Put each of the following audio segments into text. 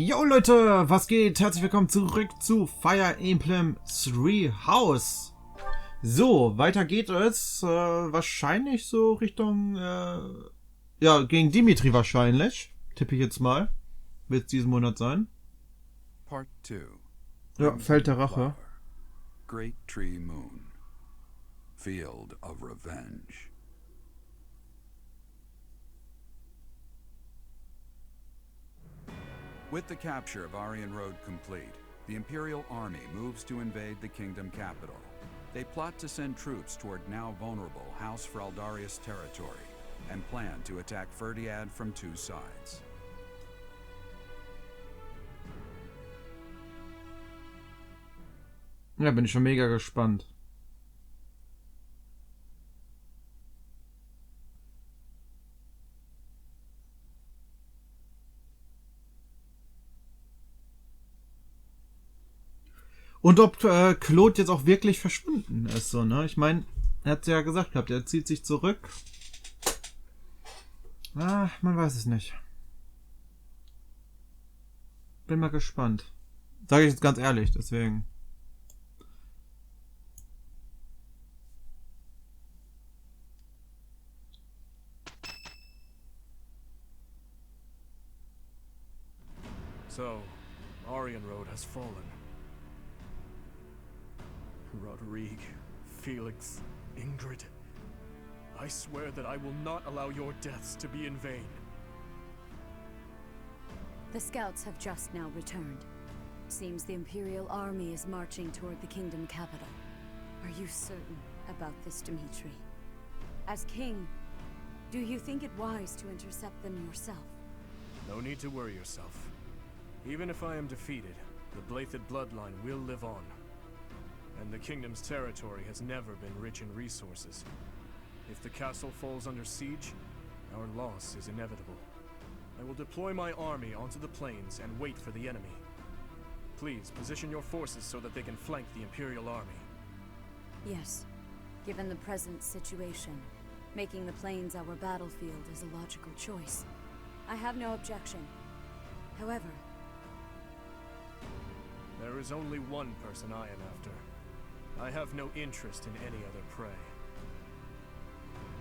Yo Leute, was geht? Herzlich willkommen zurück zu Fire Emblem Three House. So, weiter geht es. Wahrscheinlich so Richtung, ja, gegen Dimitri wahrscheinlich. Tippe ich jetzt mal. Wird es diesen Monat sein. Part 2. Ja, Feld der Rache. Great Tree Moon. Field of Revenge. With the capture of Aryan Road complete, the Imperial Army moves to invade the kingdom capital. They plot to send troops toward now vulnerable House Fraldarius territory and plan to attack Ferdiad from two sides. Ja, bin ich schon mega gespannt. Und ob Claude jetzt auch wirklich verschwunden ist, so, ne? Ich meine, er hat ja gesagt gehabt, er zieht sich zurück. Ah, man weiß es nicht. Bin mal gespannt. Sage ich jetzt ganz ehrlich, deswegen. So, Aryan Road has fallen. Rodrigue, Felix, Ingrid, I swear that I will not allow your deaths to be in vain. The scouts have just now returned. Seems the Imperial Army is marching toward the kingdom capital. Are you certain about this, Dimitri? As king, do you think it wise to intercept them yourself? No need to worry yourself. Even if I am defeated, the Blathed bloodline will live on. And the kingdom's territory has never been rich in resources. If the castle falls under siege, our loss is inevitable. I will deploy my army onto the plains and wait for the enemy. Please, position your forces so that they can flank the Imperial Army. Yes. Given the present situation, making the plains our battlefield is a logical choice. I have no objection. However, there is only one person I am after. I have no interest in any other prey.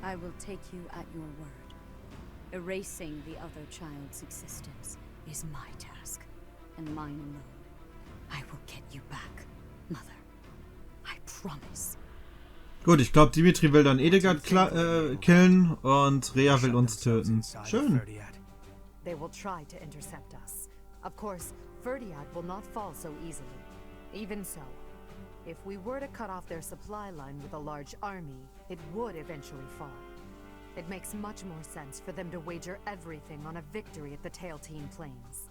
I will take you at your word. Erasing the other child's existence is my task, and mine alone. I will get you back, Mother. I promise. Gut, ich glaube, Dimitri will dann Edegard killen und Rhea will uns töten. Schön. They will try to intercept us. Of course, Ferdiad will not fall so easily. Even so, if we were to cut off their supply line with a large army, it would eventually fall. It makes much more sense for them to wager everything on a victory at the Tailtean Plains.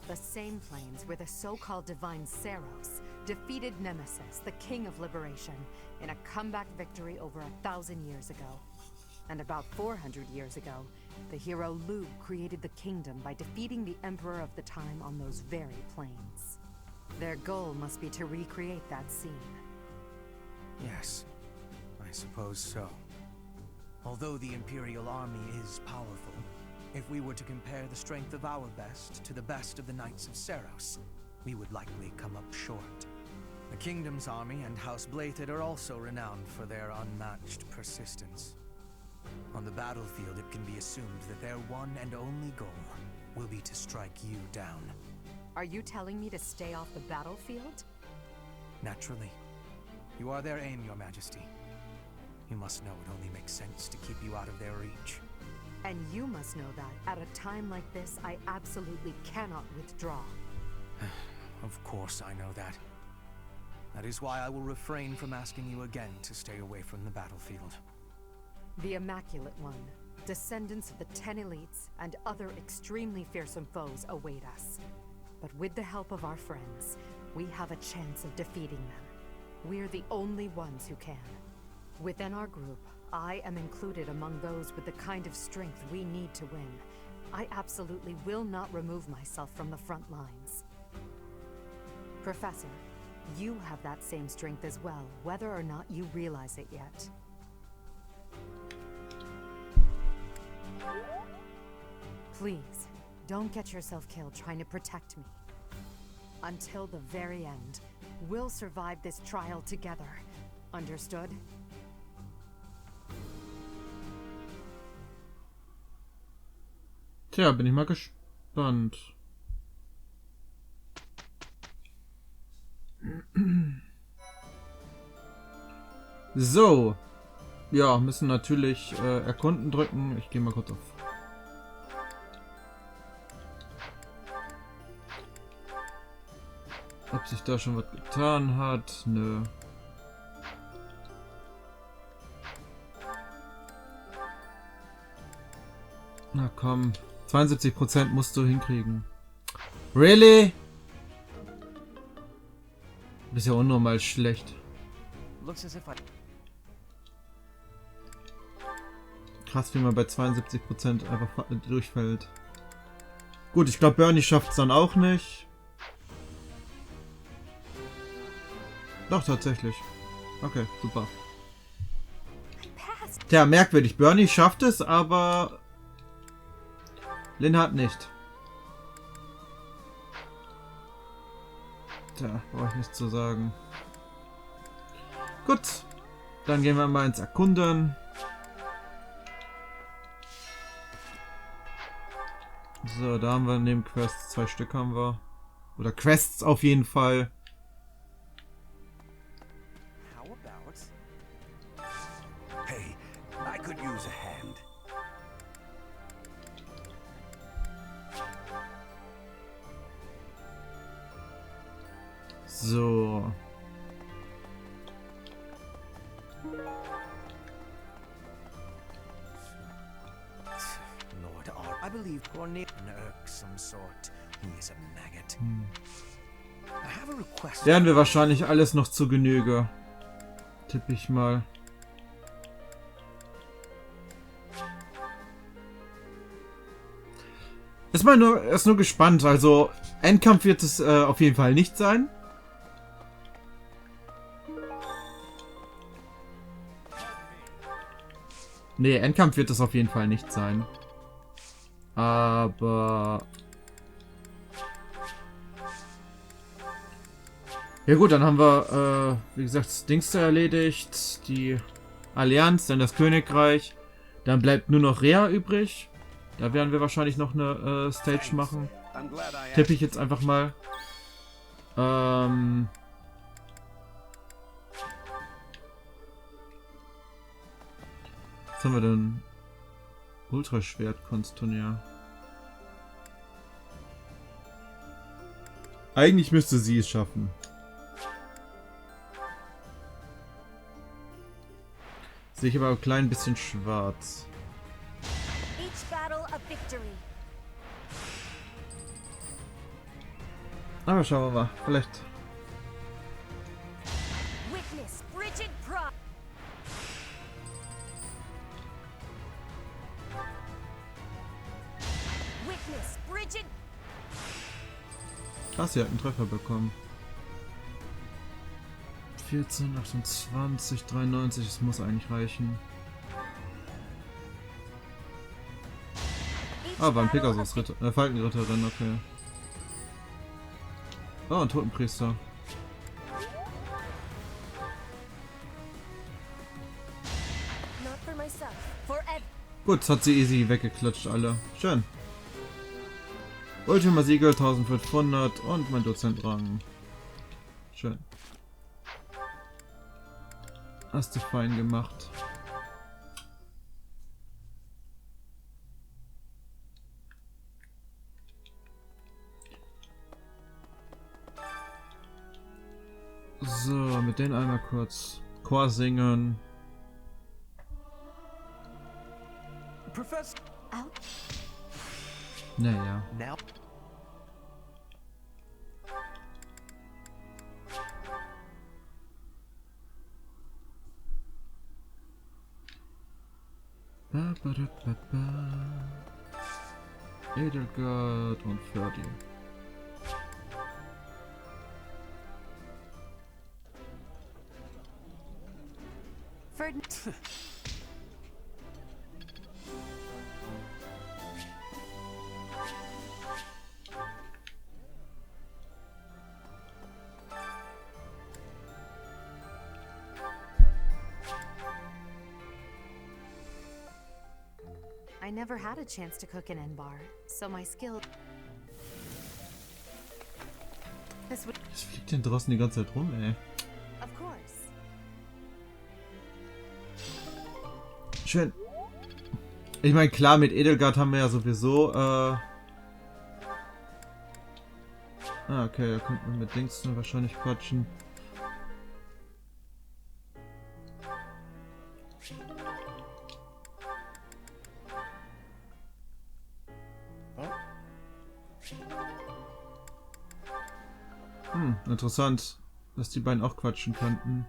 The same plains where the so-called divine Seros defeated Nemesis, the King of Liberation, in a comeback victory over 1,000 years ago. And about 400 years ago, the hero Lu created the kingdom by defeating the Emperor of the time on those very plains. Their goal must be to recreate that scene. Yes, I suppose so. Although the Imperial Army is powerful, if we were to compare the strength of our best to the best of the Knights of Seros, we would likely come up short. The Kingdom's army and House Blathed are also renowned for their unmatched persistence. On the battlefield, it can be assumed that their one and only goal will be to strike you down. Are you telling me to stay off the battlefield? Naturally. You are their aim, Your Majesty. You must know it only makes sense to keep you out of their reach. And you must know that, at a time like this, I absolutely cannot withdraw. Of course I know that. That is why I will refrain from asking you again to stay away from the battlefield. The Immaculate One, descendants of the 10 elites, and other extremely fearsome foes await us. But with the help of our friends, we have a chance of defeating them. We're the only ones who can. Within our group, I am included among those with the kind of strength we need to win. I absolutely will not remove myself from the front lines. Professor, you have that same strength as well, whether or not you realize it yet. Please, don't get yourself killed trying to protect me. Until the very end, we'll survive this trial together. Understood? Tja, bin ich mal gespannt. So. Ja, müssen natürlich erkunden drücken. Ich gehe mal kurz auf. Ob sich da schon was getan hat? Nö. Na komm. 72% musst du hinkriegen. Really? Du bist ja unnormal schlecht. Krass, wie man bei 72% einfach durchfällt. Gut, ich glaube, Bernie schafft es dann auch nicht. Doch, tatsächlich. Okay, super. Tja, merkwürdig. Bernie schafft es, aber Linhard nicht. Tja, brauche ich nichts zu sagen. Gut, dann gehen wir mal ins Erkunden. So, da haben wir neben Quests 2 Stück haben wir. Oder Quests auf jeden Fall. Hey, I could use a hand. So. Lord Ar, I believe poor Nick an irksome sort. He is a maggot. I have a request. Werden wir wahrscheinlich alles noch zu Genüge. Tippe ich mal. Ist nur gespannt. Also Endkampf wird es auf jeden Fall nicht sein. Nee, Endkampf wird es auf jeden Fall nicht sein. Aber ja gut, dann haben wir, wie gesagt, das Dings erledigt. Die Allianz, dann das Königreich. Dann bleibt nur noch Rea übrig. Da werden wir wahrscheinlich noch eine Stage machen. Tippe ich jetzt einfach mal. Was haben wir denn? Ultraschwertkunstturnier. Eigentlich müsste sie es schaffen. Sehe ich aber ein klein bisschen schwarz. Aber schauen wir mal. Vielleicht. Krass, sie hat einen Treffer bekommen. 14, 28, 93, das muss eigentlich reichen. Ah, war ein Pegasus-Ritter, Falkenritterin, okay. Oh, ein Totenpriester. Gut, hat sie easy weggeklatscht, alle. Schön. Ultima Siegel 1500 und mein Dozentrang. Schön. Hast du fein gemacht. So, mit denen einmal kurz Chor singen. Professor. Naja. Now. Ba, ba, da, ba, ba. Edelgard und Ferdi. I never had a chance to cook in Enbar, so my skill... Was fliegt denn draußen die ganze Zeit rum, ey? Of course. Schön. Ich meine, klar, mit Edelgard haben wir ja sowieso, okay, da könnten wir mit nächsten wahrscheinlich quatschen. Interessant, dass die beiden auch quatschen könnten.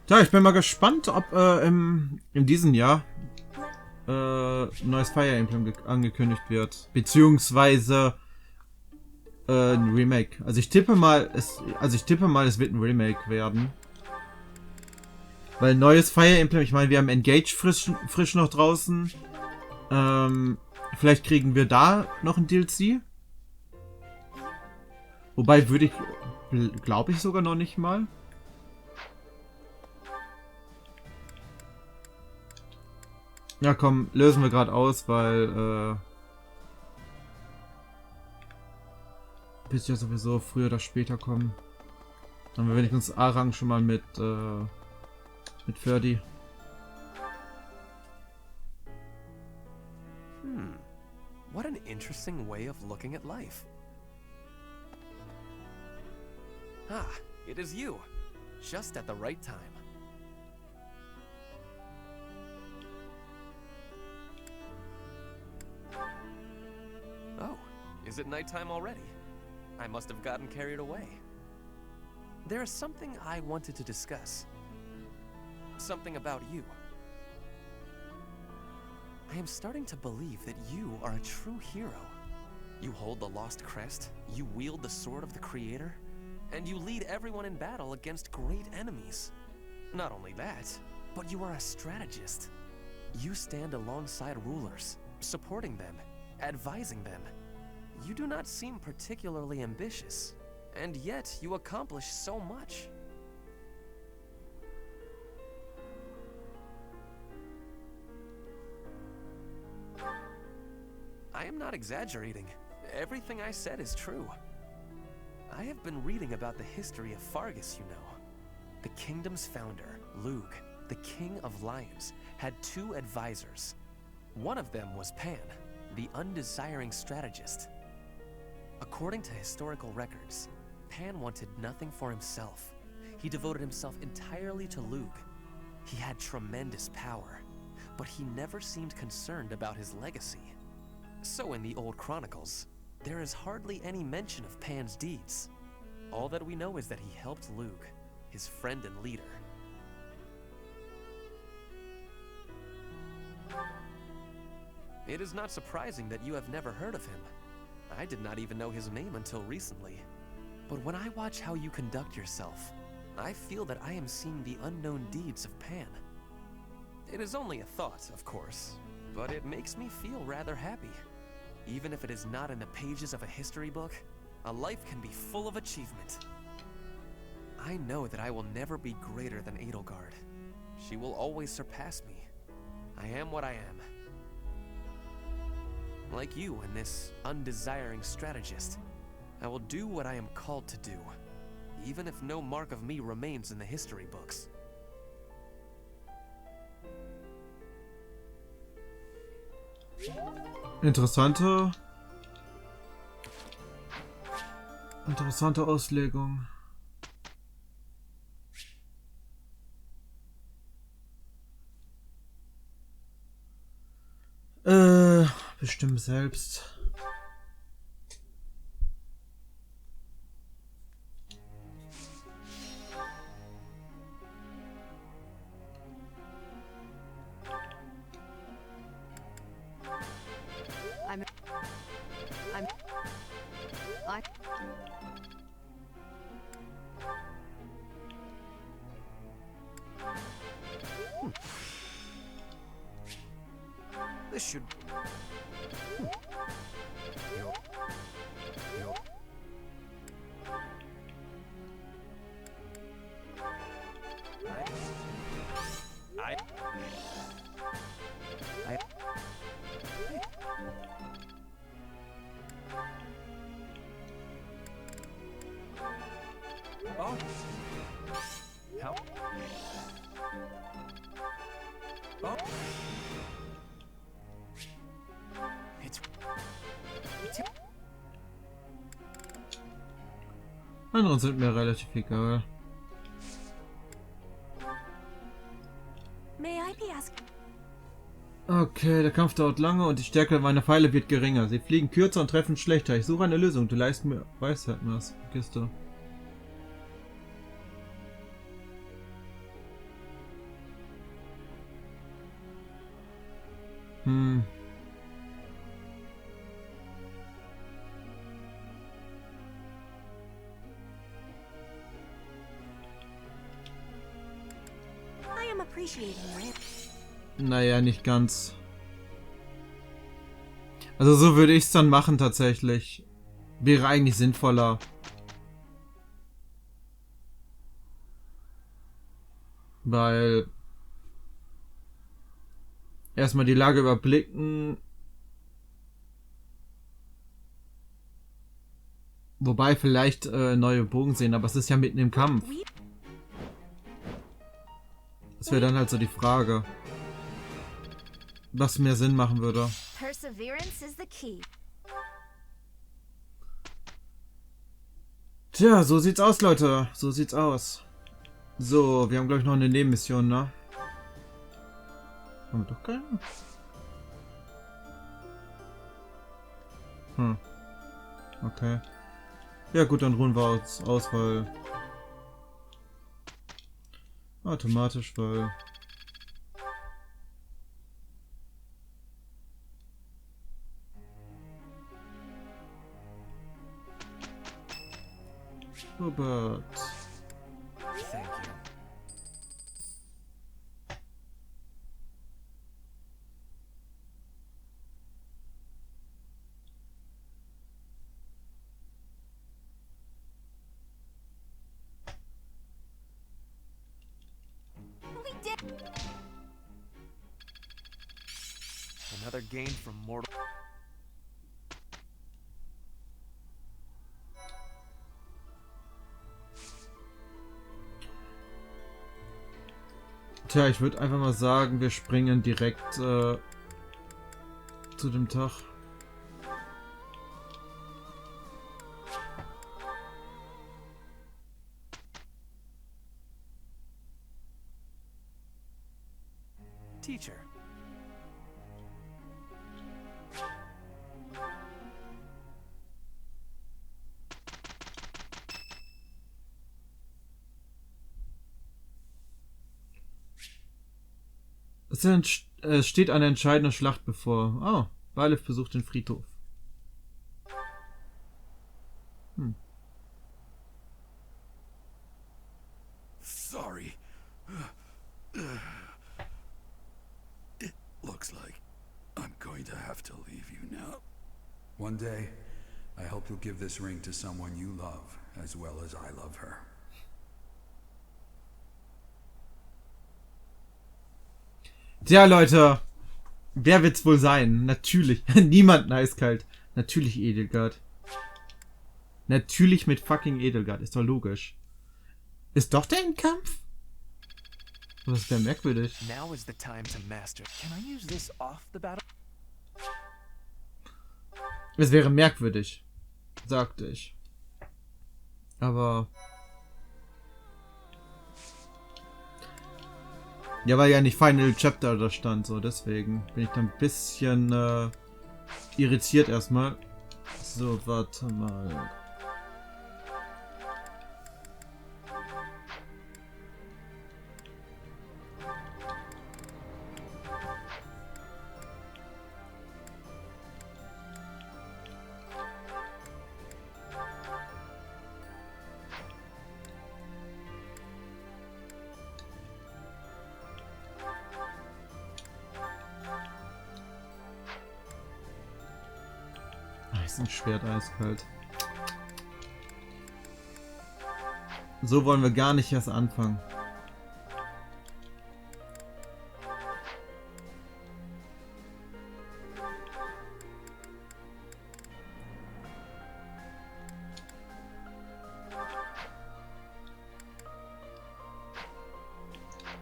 Ja, ich bin mal gespannt, ob in diesem Jahr ein neues Fire Emblem angekündigt wird. Beziehungsweise ein Remake. Also ich tippe mal, es wird ein Remake werden. Weil neues Fire Emblem, ich meine, wir haben Engage frisch noch draußen. Vielleicht kriegen wir da noch ein DLC. Wobei glaube ich sogar noch nicht mal. Ja komm, lösen wir gerade aus, weil wird ja sowieso früher oder später kommen. Dann haben wir wenigstens A-Rang schon mal mit Ferdi. What an interesting way of looking at life. Ah, it is you. Just at the right time. Oh, is it nighttime already? I must have gotten carried away. There is something I wanted to discuss. Something about you. I am starting to believe that you are a true hero. You hold the lost crest, you wield the sword of the creator, and you lead everyone in battle against great enemies. Not only that, but you are a strategist. You stand alongside rulers, supporting them, advising them. You do not seem particularly ambitious, and yet you accomplish so much. I am not exaggerating. Everything I said is true. I have been reading about the history of Fargus, you know. The kingdom's founder, Lug, the king of lions, had 2 advisors. One of them was Pan, the undesiring strategist. According to historical records, Pan wanted nothing for himself. He devoted himself entirely to Lug. He had tremendous power, but he never seemed concerned about his legacy. So in the old chronicles, there is hardly any mention of Pan's deeds. All that we know is that he helped Lug, his friend and leader. It is not surprising that you have never heard of him. I did not even know his name until recently. But when I watch how you conduct yourself, I feel that I am seeing the unknown deeds of Pan. It is only a thought, of course, but it makes me feel rather happy. Even if it is not in the pages of a history book, a life can be full of achievement. I know that I will never be greater than Edelgard. She will always surpass me. I am what I am. Like you and this undesiring strategist, I will do what I am called to do, even if no mark of me remains in the history books. Interessante Auslegung. Bestimmt selbst. This should... Oh. Help. Oh. It's Anderen sind mir relativ egal. May I be asked? Okay, der Kampf dauert lange und die Stärke meiner Pfeile wird geringer. Sie fliegen kürzer und treffen schlechter. Ich suche eine Lösung. Du leist mir Weisheit, was? Kiste. I am appreciating it. Naja, nicht ganz. Also so würde ich es dann machen tatsächlich. Wäre eigentlich sinnvoller. Weil erstmal die Lage überblicken. Wobei vielleicht neue Bogen sehen, aber es ist ja mitten im Kampf. Das wäre dann halt so die Frage, was mehr Sinn machen würde. Perseverance is the key. Tja, so sieht's aus, Leute. So sieht's aus. So, wir haben glaube ich noch eine Nebenmission, ne? Haben wir doch keine? Okay. Ja gut, dann ruhen wir uns aus, weil... Automatisch, weil... Robert. Thank you. We did. Another gain from mortal. Tja, ich würde einfach mal sagen, wir springen direkt zu dem Tag. Teacher. Es steht eine entscheidende Schlacht bevor. Oh, Balef besucht den Friedhof. Sorry. It looks like I'm going to have to leave you now. One day, I hope you'll give this ring to someone you love, as well as I love her. Tja, Leute. Wer wird's wohl sein? Natürlich. Niemand eiskalt. Natürlich Edelgard. Natürlich mit fucking Edelgard. Ist doch logisch. Ist doch der Endkampf? Das wäre merkwürdig. Now is the time to master. Can I use this off the battle? Es wäre merkwürdig. Sagte ich. Aber... Ja, weil ja nicht Final Chapter da stand, so deswegen bin ich dann ein bisschen irritiert erstmal. So, warte mal. Ist ein Schwert eiskalt. So wollen wir gar nicht erst anfangen.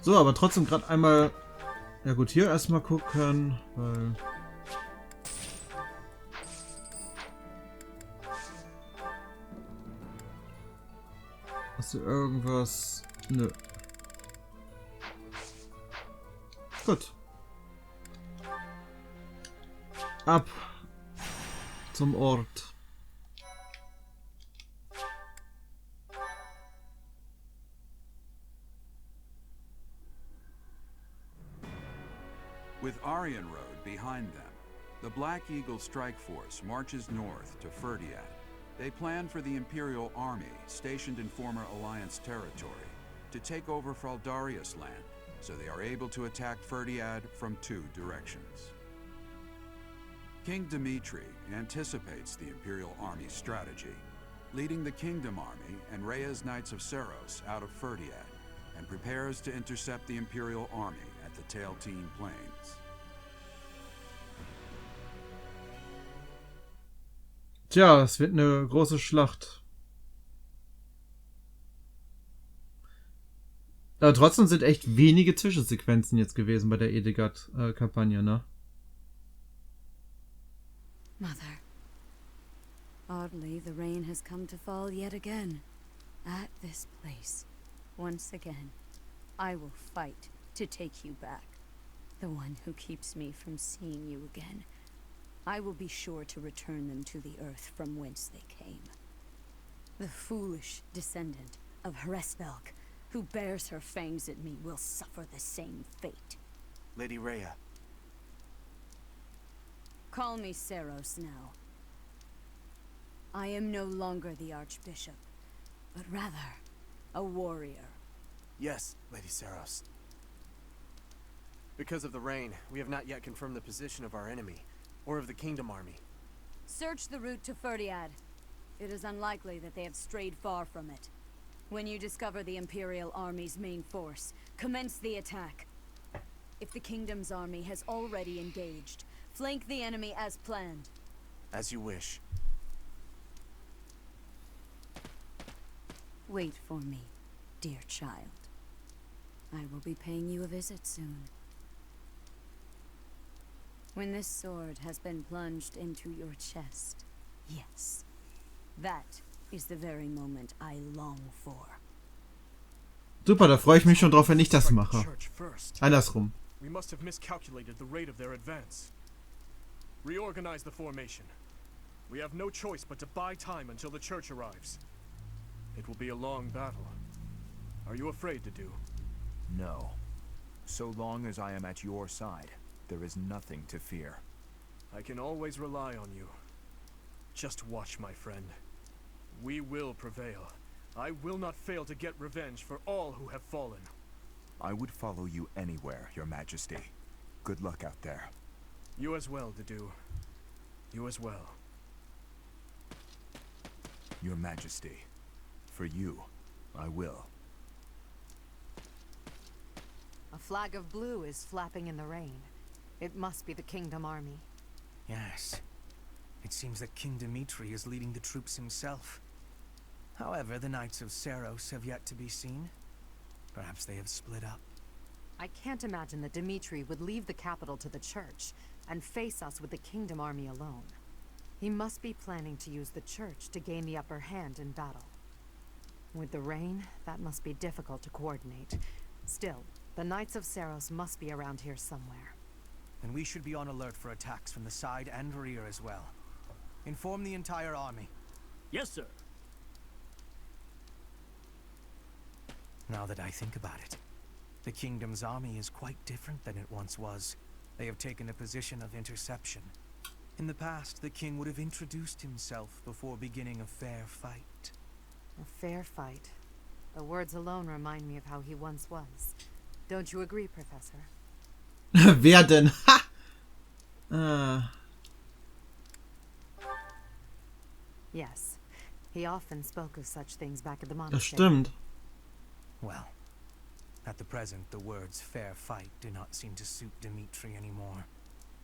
So, aber trotzdem gerade einmal... Ja gut, hier erstmal gucken, weil... Hast du irgendwas? Nö. Gut. Ab zum Ort. With Aryan Road behind them, the Black Eagle Strike Force marches north to Ferdiad. They plan for the Imperial Army, stationed in former Alliance territory, to take over Fraldarius land, so they are able to attack Ferdiad from 2 directions. King Dimitri anticipates the Imperial Army's strategy, leading the Kingdom Army and Rhea's Knights of Seros out of Ferdiad, and prepares to intercept the Imperial Army at the Tailteen Plains. Tja, es wird eine große Schlacht. Aber trotzdem sind echt wenige Zwischensequenzen jetzt gewesen bei der Edegard-Kampagne, ne? Mother. Oddly, the rain has come to fall yet again. At this place. Once again. I will fight to take you back. The one who keeps me from seeing you again. I will be sure to return them to the earth from whence they came. The foolish descendant of Hresvelk, who bears her fangs at me, will suffer the same fate. Lady Rhea. Call me Seros now. I am no longer the Archbishop, but rather a warrior. Yes, Lady Seros. Because of the rain, we have not yet confirmed the position of our enemy, or of the Kingdom Army. Search the route to Ferdiad. It is unlikely that they have strayed far from it. When you discover the Imperial Army's main force, commence the attack. If the Kingdom's army has already engaged, flank the enemy as planned. As you wish. Wait for me, dear child. I will be paying you a visit soon. When this sword has been plunged into your chest, yes, that is the very moment I long for. Super, da freue ich mich schon drauf, wenn ich das mache. Andersrum. We must have miscalculated the rate of their advance. Reorganize the formation. We have no choice but to buy time until the church arrives. It will be a long battle. Are you afraid to do? No. So long as I am at your side, there is nothing to fear. I can always rely on you. Just watch, my friend. We will prevail. I will not fail to get revenge for all who have fallen. I would follow you anywhere, Your Majesty. Good luck out there. You as well, Dedu. You as well. Your Majesty. For you, I will. A flag of blue is flapping in the rain. It must be the Kingdom Army. Yes. It seems that King Dimitri is leading the troops himself. However, the Knights of Seros have yet to be seen. Perhaps they have split up. I can't imagine that Dimitri would leave the capital to the church and face us with the Kingdom Army alone. He must be planning to use the church to gain the upper hand in battle. With the rain, that must be difficult to coordinate. Still, the Knights of Seros must be around here somewhere. And we should be on alert for attacks from the side and rear as well. Inform the entire army. Yes, sir. Now that I think about it, the Kingdom's army is quite different than it once was. They have taken a position of interception. In the past, the king would have introduced himself before beginning a fair fight. A fair fight. The words alone remind me of how he once was. Don't you agree, Professor? Wer denn? Ha! Yes. He often spoke of such things back at the Das monastery. stimmt. Well, at the present, the words fair fight do not seem to suit Dimitri anymore.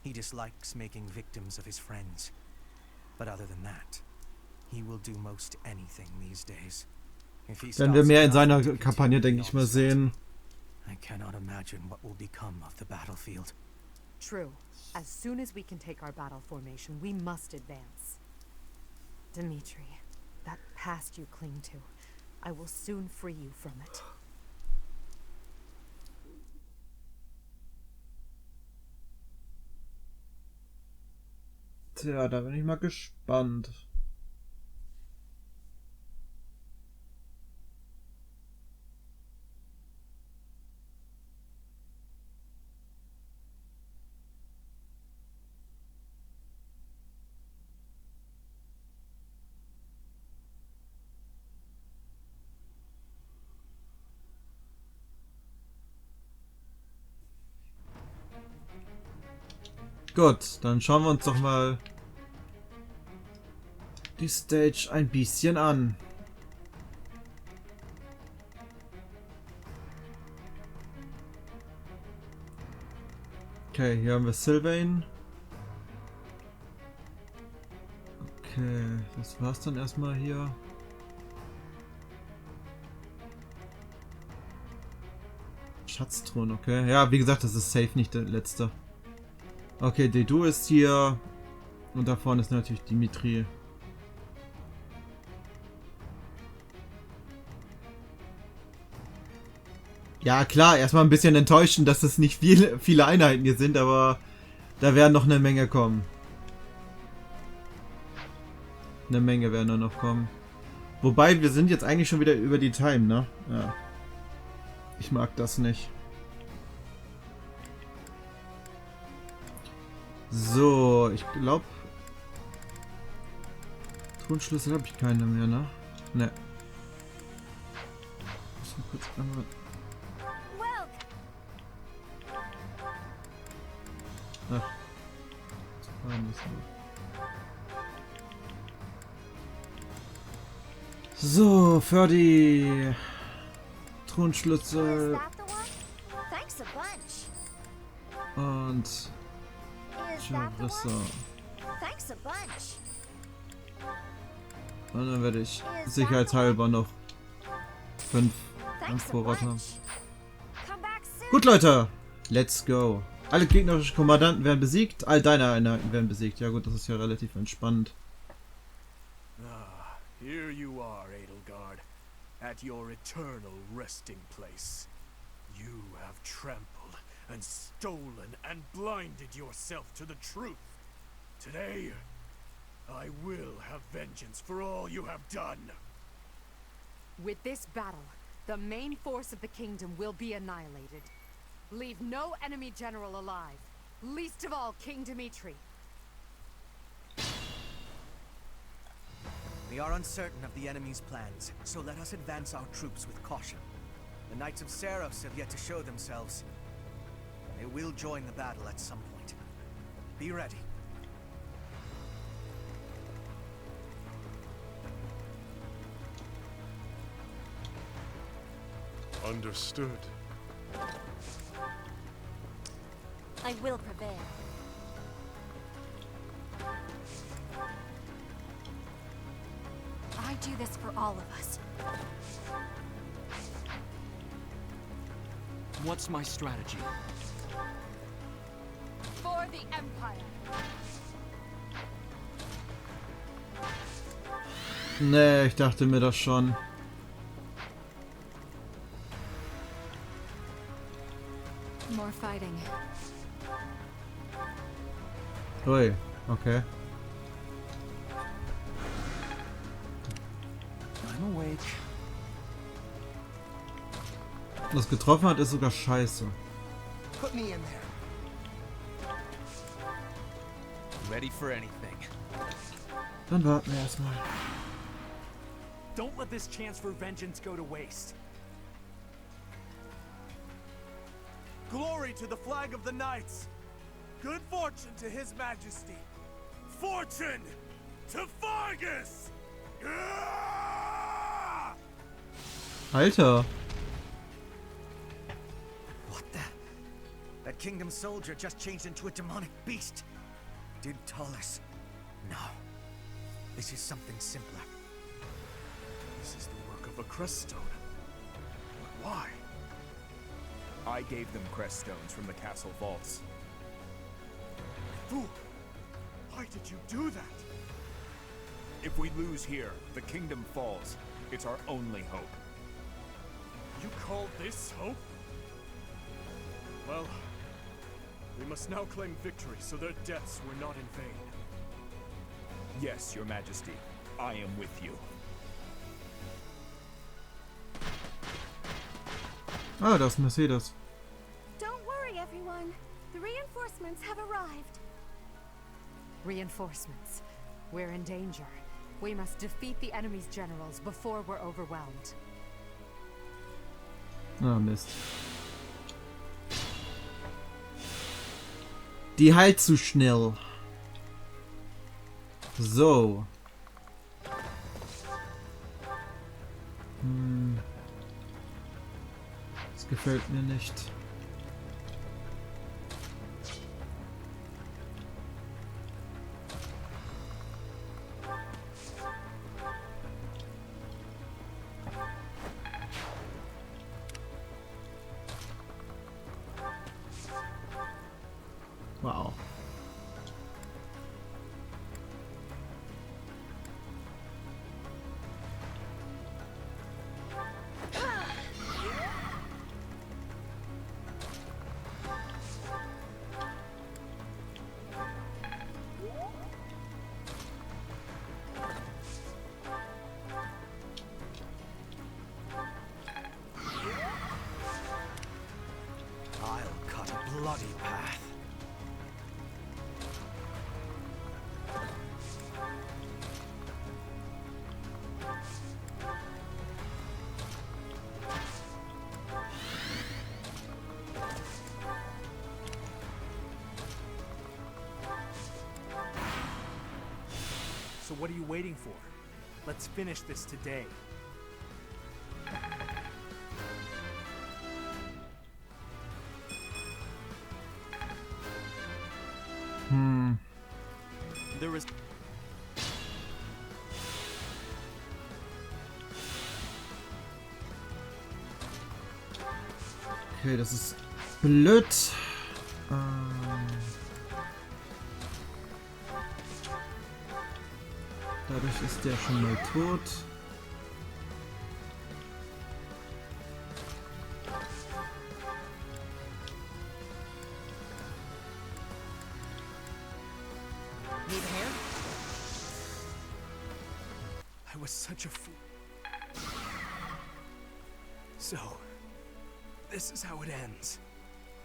He dislikes making victims of his friends. But other than that, he will do most anything these days. If he Werden wir mehr in starts seiner to Kampagne, continue denke ich mal, the onslaught, sehen. I cannot imagine what will become of the battlefield. True. As soon as we can take our battle formation, we must advance. Dimitri, that past you cling to, I will soon free you from it. Tja, da bin ich mal gespannt. Gut, dann schauen wir uns doch mal die Stage ein bisschen an. Okay, hier haben wir Sylvain. Okay, das war's dann erstmal hier. Schatztruhen, okay. Ja, wie gesagt, das ist safe nicht der letzte. Okay, Dedu ist hier. Und da vorne ist natürlich Dimitri. Ja, klar, erstmal ein bisschen enttäuschend, dass es nicht viele Einheiten hier sind, aber da werden noch eine Menge kommen. Eine Menge werden da noch kommen. Wobei, wir sind jetzt eigentlich schon wieder über die Time, ne? Ja. Ich mag das nicht. So, ich glaube... Tonschlüssel habe ich keine mehr, ne? Ne. Muss mal kurz einmal... Ach. So, für die Thronschlüssel und Charissa. Und dann werde ich sicherheitshalber noch 5 am Vorrat haben. Gut, Leute, let's go. Alle gegnerischen Kommandanten werden besiegt, all deine Einheiten werden besiegt. Ja gut, das ist ja relativ entspannt. Ah, here you are, Edelgard, at your eternal resting place. You have trampled and stolen and blinded yourself to the truth. Today, I will have vengeance for all you have done. With this battle, the main force of the kingdom will be annihilated. Leave no enemy general alive, least of all King Dimitri. We are uncertain of the enemy's plans, so let us advance our troops with caution. The Knights of Seros have yet to show themselves. They will join the battle at some point. Be ready. Understood. I will prevail. I do this for all of us. What's my strategy? For the Empire. Nee, ich dachte mir das schon. More fighting. Ui, okay. I'm awake. Was getroffen hat, ist sogar scheiße. Put me in there. Ready for anything. Dann warten wir erstmal. Don't let this chance for vengeance go to waste. Glory to the flag of the knights! Good fortune to his majesty! Fortune to Fargus! Ah! Alter. What the? That kingdom soldier just changed into a demonic beast. Did Taurus? No. This is something simpler. This is the work of a crest stone. But why? I gave them crest stones from the castle vaults. Fool! Why did you do that? If we lose here, the kingdom falls. It's our only hope. You call this hope? Well, we must now claim victory so their deaths were not in vain. Yes, your majesty. I am with you. Ah, das ist ein Mercedes. Don't worry, everyone. The reinforcements have arrived. Reinforcements. We're in danger. We must defeat the enemy's generals before we're overwhelmed. Ah, Mist. Die heilt zu schnell. So. Das gefällt mir nicht. Wow. I'll cut a bloody path. So what are you waiting for? Let's finish this today. There is Okay, das ist blöd. Dadurch ist der schon mal tot. Need a hand? I was such a fool. So, this is how it ends.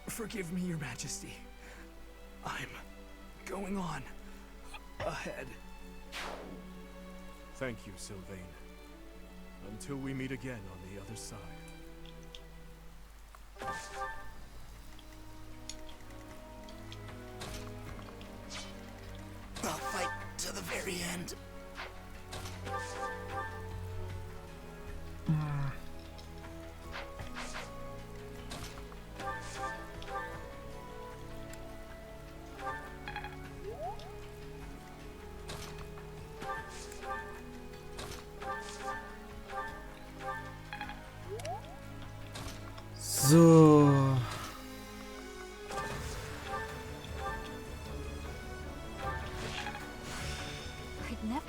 Forgive me, Your Majesty. I'm going on ahead. Thank you, Sylvain. Until we meet again on the other side. I'll fight to the very end. So. I'd never.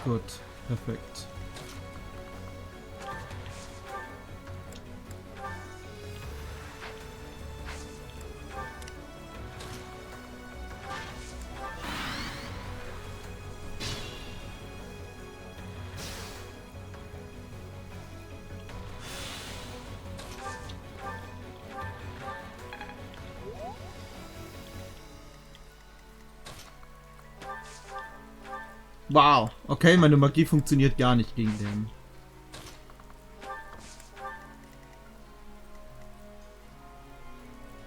Gut, perfekt. Wow, okay, meine Magie funktioniert gar nicht gegen den.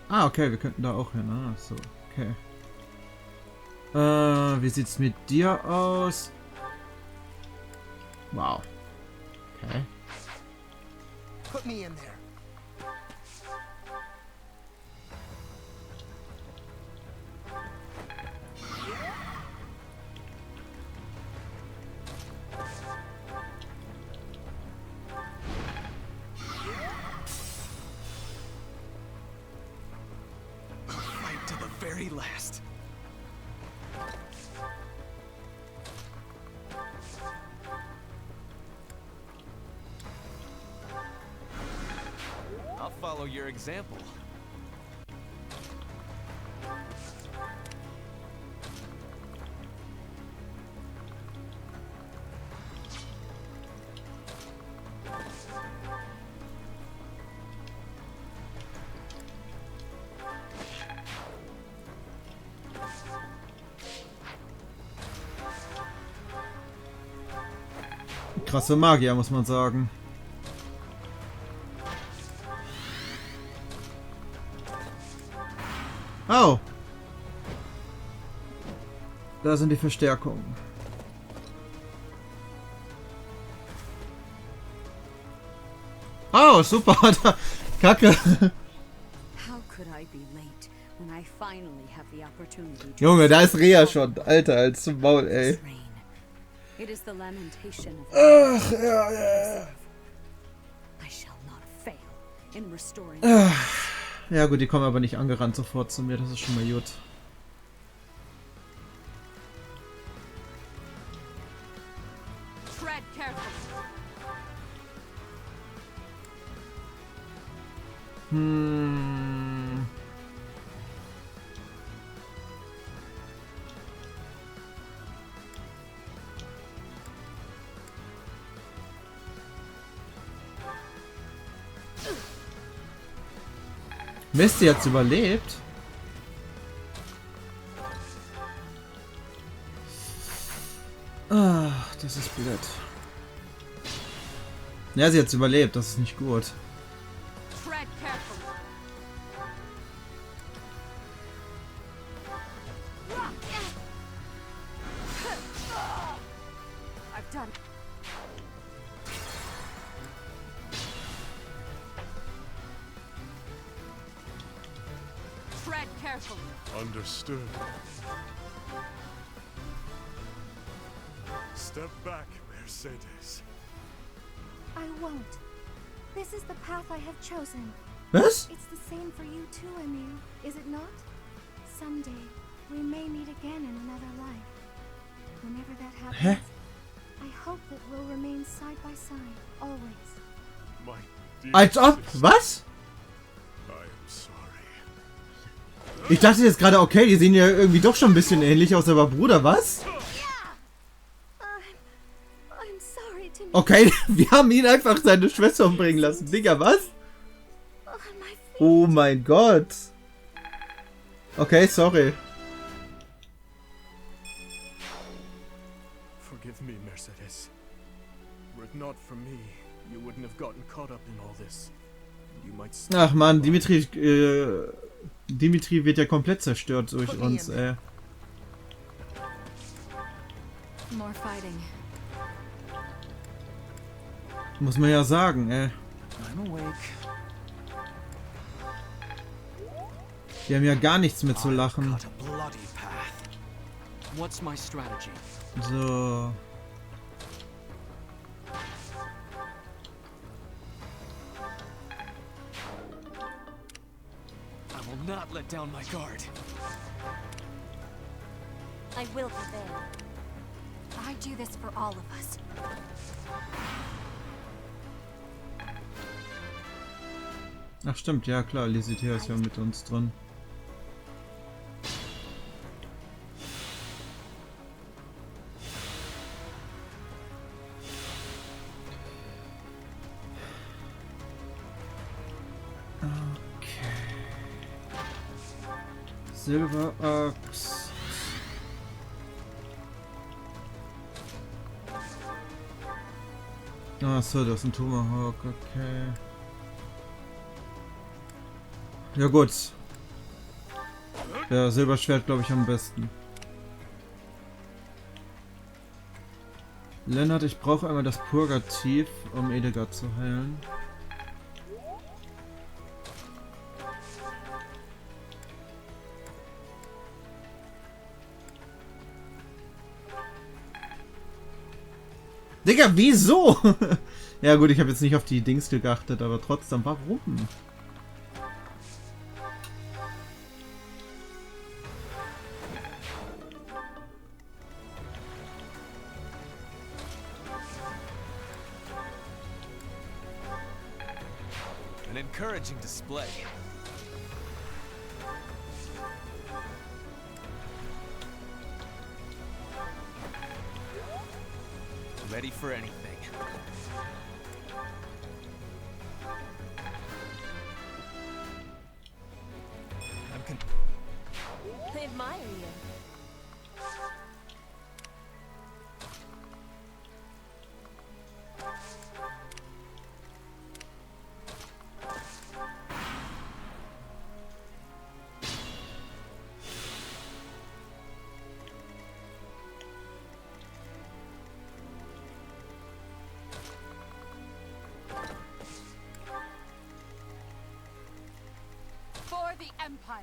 Ah, okay, wir könnten da auch hin. Ah, so, okay. Wie sieht's mit dir aus? Wow. Okay. Put me in there. last. I'll follow your example. Krasse Magier, muss man sagen. Oh. Da sind die Verstärkungen. Oh, super. Kacke. Junge, da ist Rea schon. Alter, als zum Maul, ey. Ach, ja. Ja gut, die kommen aber nicht angerannt sofort zu mir, das ist schon mal gut. Mist, sie hat's überlebt. Ach, das ist blöd. Ja, sie hat's überlebt, das ist nicht gut. Understood. Step back, Mercedes. I won't. This is the path I have chosen. Was? It's the same for you too, Emil, is it not? Someday, we may meet again in another life. Whenever that happens, I hope that we'll remain side by side, always. My dear Als ob? Was? Ich dachte jetzt gerade, okay, die sehen ja irgendwie doch schon ein bisschen ähnlich aus, aber Bruder, was? Okay, wir haben ihn einfach seine Schwester umbringen lassen. Digga, was? Oh mein Gott. Okay, sorry. Forgive me, Mercedes. Were it not for me, you wouldn't have gotten caught up in all this. You might. Ach man, Dimitri wird ja komplett zerstört durch uns, More fighting. Muss man ja sagen, I'm awake. Die haben ja gar nichts mehr zu lachen. What's my strategy? So. Not let down my guard. I will prevail. I do this for all of us. Ach stimmt, ja klar, Lisithea ist ja mit uns drin. Silberaxt. Ah, so, das ist ein Tomahawk, okay. Ja gut. Der Silberschwert glaube ich am besten. Lennart, ich brauche einmal das Purgativ, um Edgar zu heilen. Digga, wieso? Ja gut, ich habe jetzt nicht auf die Dings geachtet, aber trotzdem, warum? An encouraging display. Ready for anything. I admire you. For the Empire.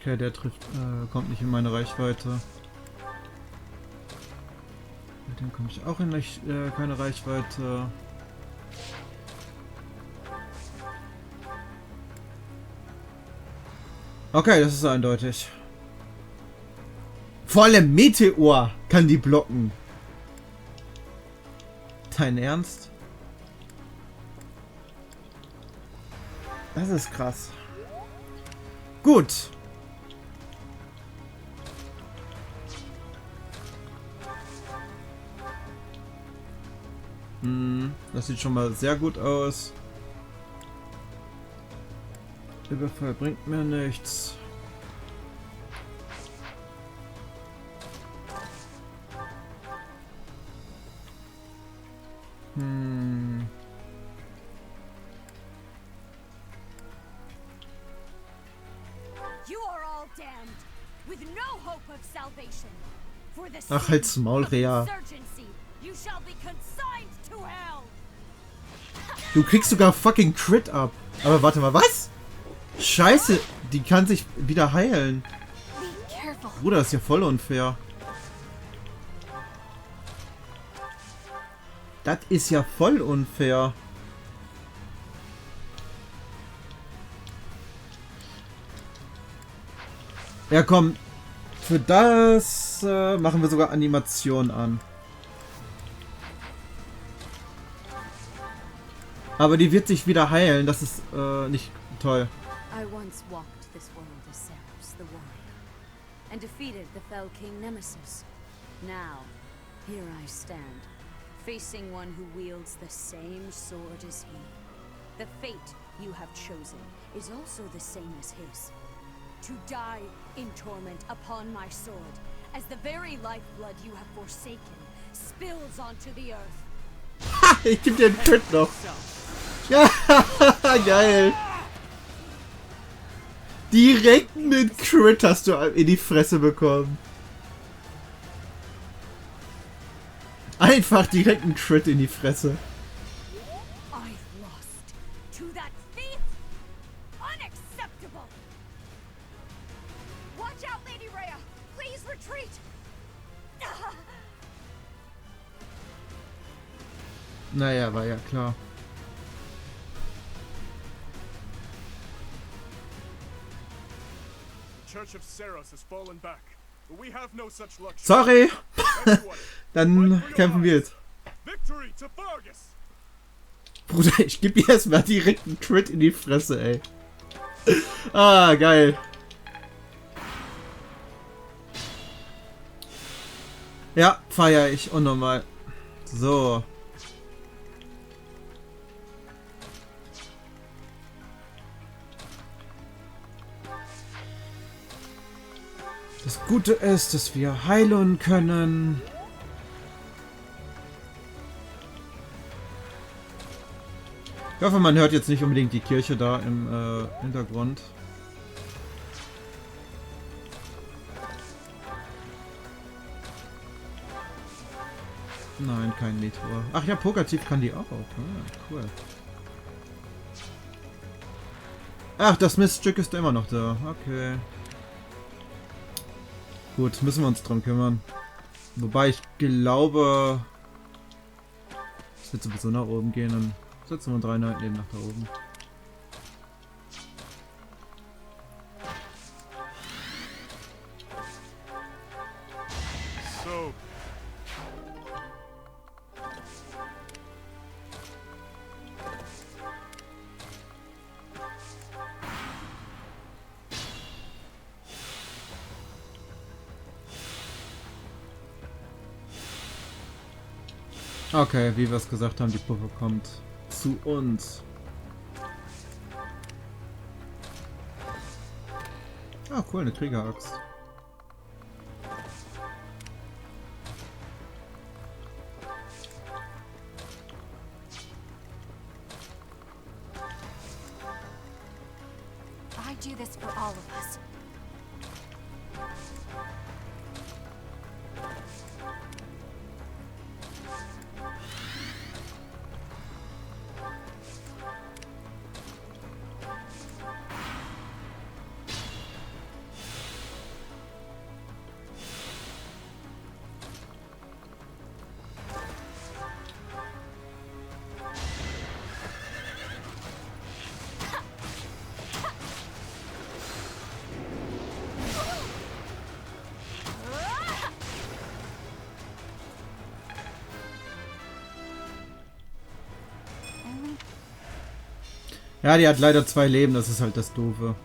Okay, der kommt nicht in meine Reichweite. Mit dem komme ich auch in keine Reichweite. Okay, das ist eindeutig. Vor allem Meteor kann die blocken. Dein Ernst? Das ist krass. Gut. Das sieht schon mal sehr gut aus. Überfall bringt mir nichts. Ach, halt's Maul, Rea. Du kriegst sogar fucking Crit ab. Aber warte mal, was? Scheiße, die kann sich wieder heilen. Bruder, das ist ja voll unfair. Das ist ja voll unfair. Ja, komm. Für das machen wir sogar Animation an. Aber die wird sich wieder heilen, das ist nicht toll. I once walked this world as Ceres the Warrior, and defeated the fell king Nemesis. Now, here I stand, facing one who wields the same sword as he. The fate you have chosen is also the same as his. To die in torment upon my sword, as the very lifeblood you have forsaken spills onto the earth. Ha! Ich geb dir einen Crit noch. Ja, geil. Direkt mit Crit hast du in die Fresse bekommen. Einfach direkt einen Crit in die Fresse. Naja, war ja klar. Sorry! Dann kämpfen wir jetzt. Bruder, ich geb dir erstmal direkt einen Crit in die Fresse, ey. Ah, geil. Ja, feier ich unnormal. So. Das Gute ist, dass wir heilen können. Ich hoffe, man hört jetzt nicht unbedingt die Kirche da im Hintergrund. Nein, kein Meteor. Ach ja, Pokertief kann die auch. Ah, cool. Ach, das Miststück ist immer noch da. Okay. gut, müssen wir uns drum kümmern. Wobei ich glaube, es wird sowieso nach oben gehen, dann setzen wir 3 Einheiten eben nach da oben. So. Okay, wie wir es gesagt haben, die Puppe kommt zu uns. Ah, cool, eine Kriegeraxt. I do this for all of us. Ja, die hat leider 2 Leben, das ist halt das Doofe.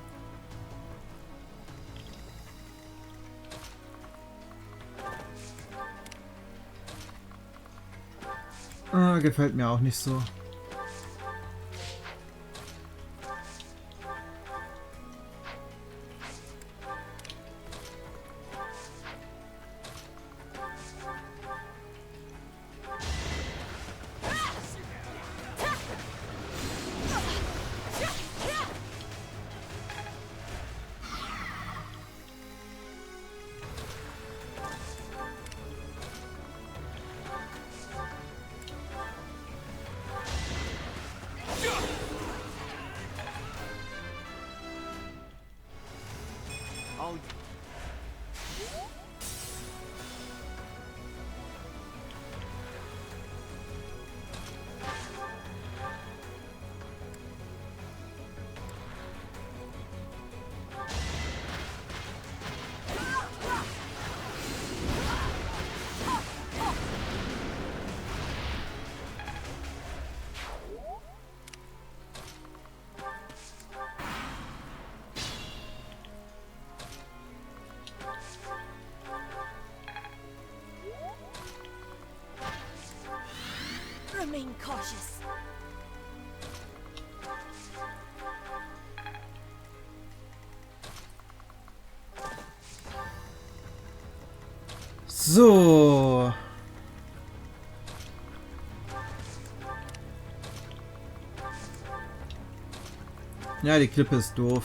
Ah, gefällt mir auch nicht so. Remain cautious. So. Ja, die Klippe ist doof.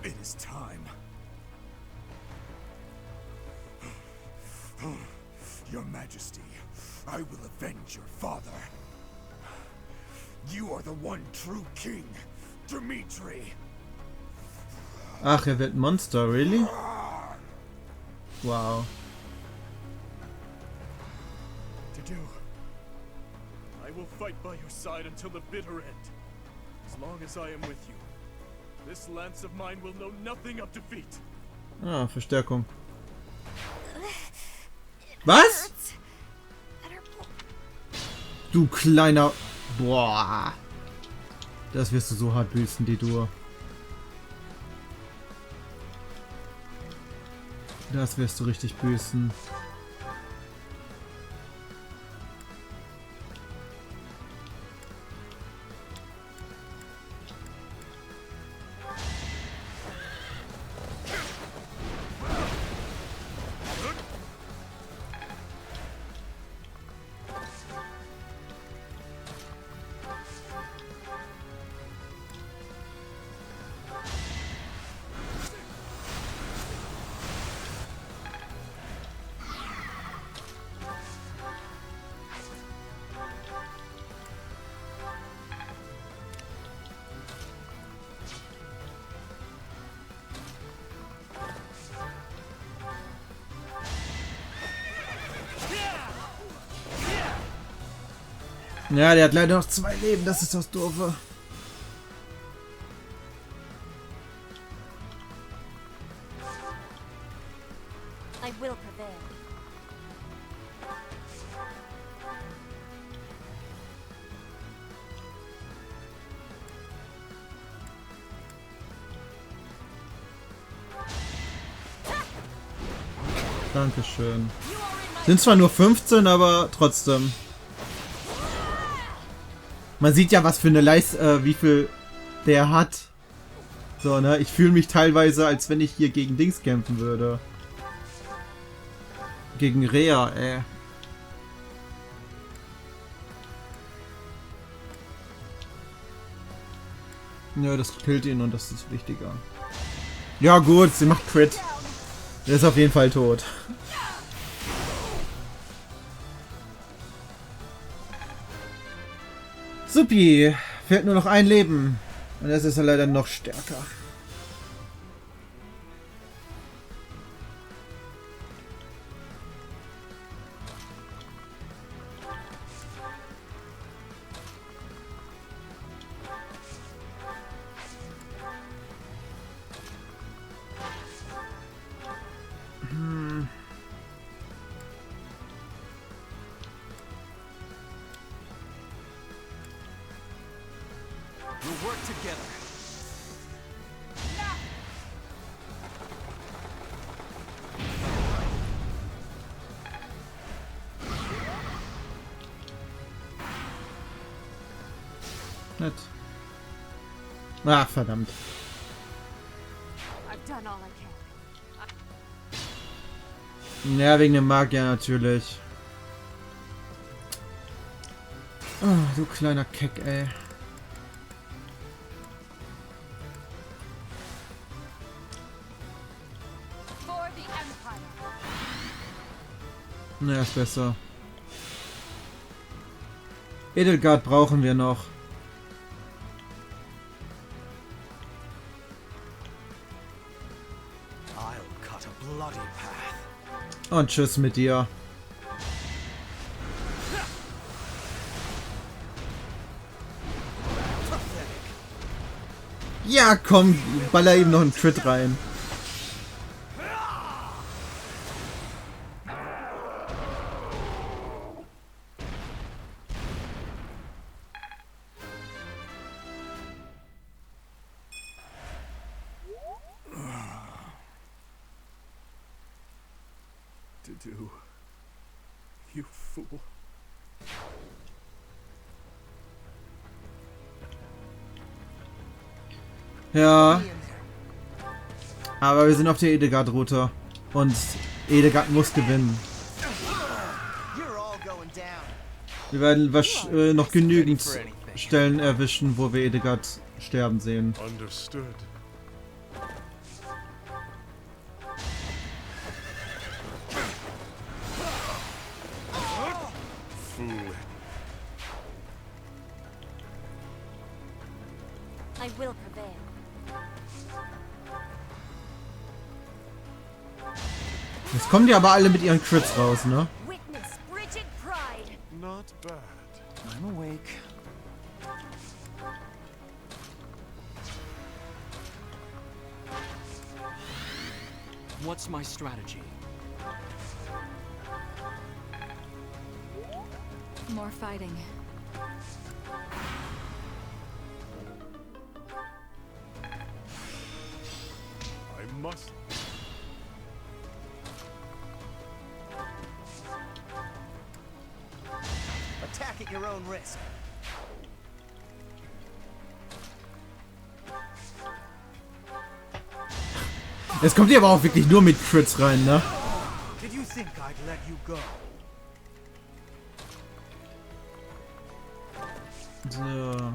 It is time. Your Majesty, I will avenge your father. You are the one true king, Dimitri. Ach, er wird ein Monster, really? Wow. To do. I will fight by your side until the bitter end. As long as I am with you, this lance of mine will know nothing of defeat. Ah, Verstärkung. Was? Du kleiner... Boah. Das wirst du so hart büßen, die Dur. Das wirst du richtig büßen. Ja, der hat leider noch 2 Leben, das ist das Doofe. I will prevail. Dankeschön. Sind zwar nur 15, aber trotzdem. Man sieht ja, was für eine wie viel der hat. So, ne? Ich fühle mich teilweise, als wenn ich hier gegen Dings kämpfen würde. Gegen Rea, ey. Ja, das killt ihn und das ist wichtiger. Ja gut, sie macht Crit. Der ist auf jeden Fall tot. Supi, fehlt nur noch ein Leben. Und jetzt ist er leider noch stärker. We'll work together. Nett. Ach, verdammt. I've done all I can. Ja, wegen dem Magier natürlich. Oh, du kleiner Keck, ey. Naja, ist besser. Edelgard brauchen wir noch. Und tschüss mit dir. Ja, komm, baller ihm noch einen Crit rein. Do, you fool. Ja. Aber wir sind auf der Edelgard-Route. Und Edelgard muss gewinnen. Wir werden noch genügend Stellen erwischen, wo wir Edelgard sterben sehen. Understood. I will prevail. Jetzt kommen die aber alle mit ihren Crits raus, ne? Witness frigid pride. Not bad. I'm awake. What's my strategy? More fighting. I must. Attack at your own risk. Jetzt kommt ihr aber auch wirklich nur mit Crits rein, ne? Did you think I'd let you go? So.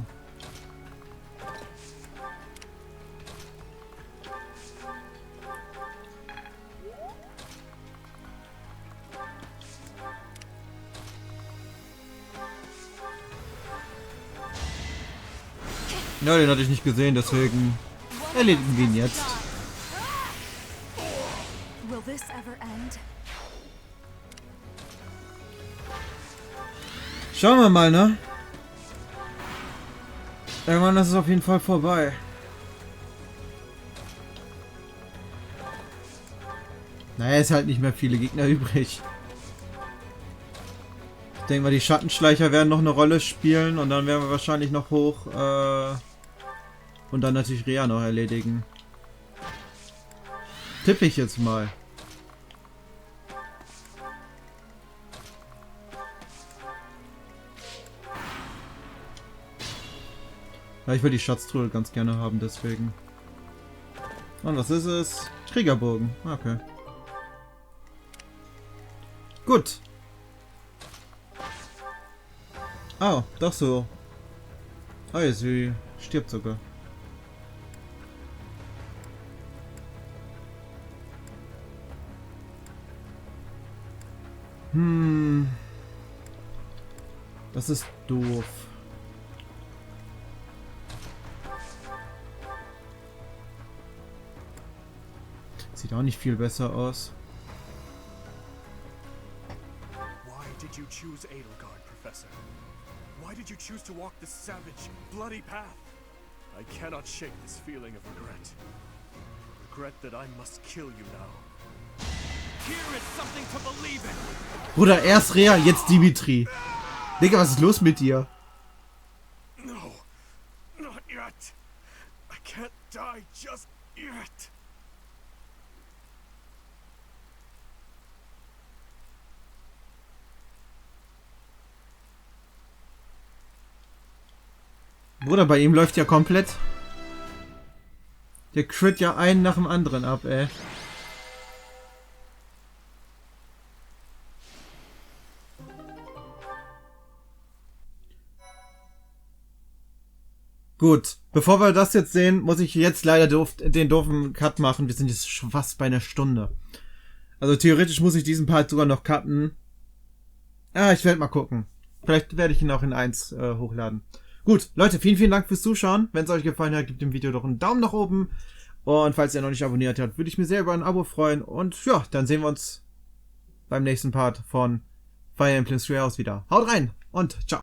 Ja, den hatte ich nicht gesehen, deswegen erledigen wir ihn jetzt. Will this ever end? Schauen wir mal, ne? Irgendwann ist es auf jeden Fall vorbei. Naja, ist halt nicht mehr viele Gegner übrig. Ich denke mal, die Schattenschleicher werden noch eine Rolle spielen und dann werden wir wahrscheinlich noch hoch und dann natürlich Rea noch erledigen. Tippe ich jetzt mal. Ja, ich will die Schatztruhe ganz gerne haben, deswegen. Und was ist es? Kriegerbogen. Okay. Gut. Oh, doch so. Oh, ja, sie stirbt sogar. Das ist doof. Sieht auch nicht viel besser aus. Why did you choose Edelgard, Professor? Why did you choose to walk this savage, bloody path? I cannot shake this feeling of regret. Regret that I must kill you now. Here is something to believe in. Bruder, erst Rea, jetzt Dimitri. Digga, was ist los mit dir? No, not yet. I can't die just yet. Bruder, bei ihm läuft ja komplett. Der crit ja einen nach dem anderen ab, ey. Gut, bevor wir das jetzt sehen, muss ich jetzt leider den doofen Cut machen. Wir sind jetzt schon fast bei einer Stunde. Also theoretisch muss ich diesen Part sogar noch cutten. Ah, ich werde mal gucken. Vielleicht werde ich ihn auch in 1 hochladen. Gut, Leute, vielen, vielen Dank fürs Zuschauen. Wenn es euch gefallen hat, gebt dem Video doch einen Daumen nach oben. Und falls ihr noch nicht abonniert habt, würde ich mir sehr über ein Abo freuen. Und ja, dann sehen wir uns beim nächsten Part von Fire Emblem Three House wieder. Haut rein und ciao.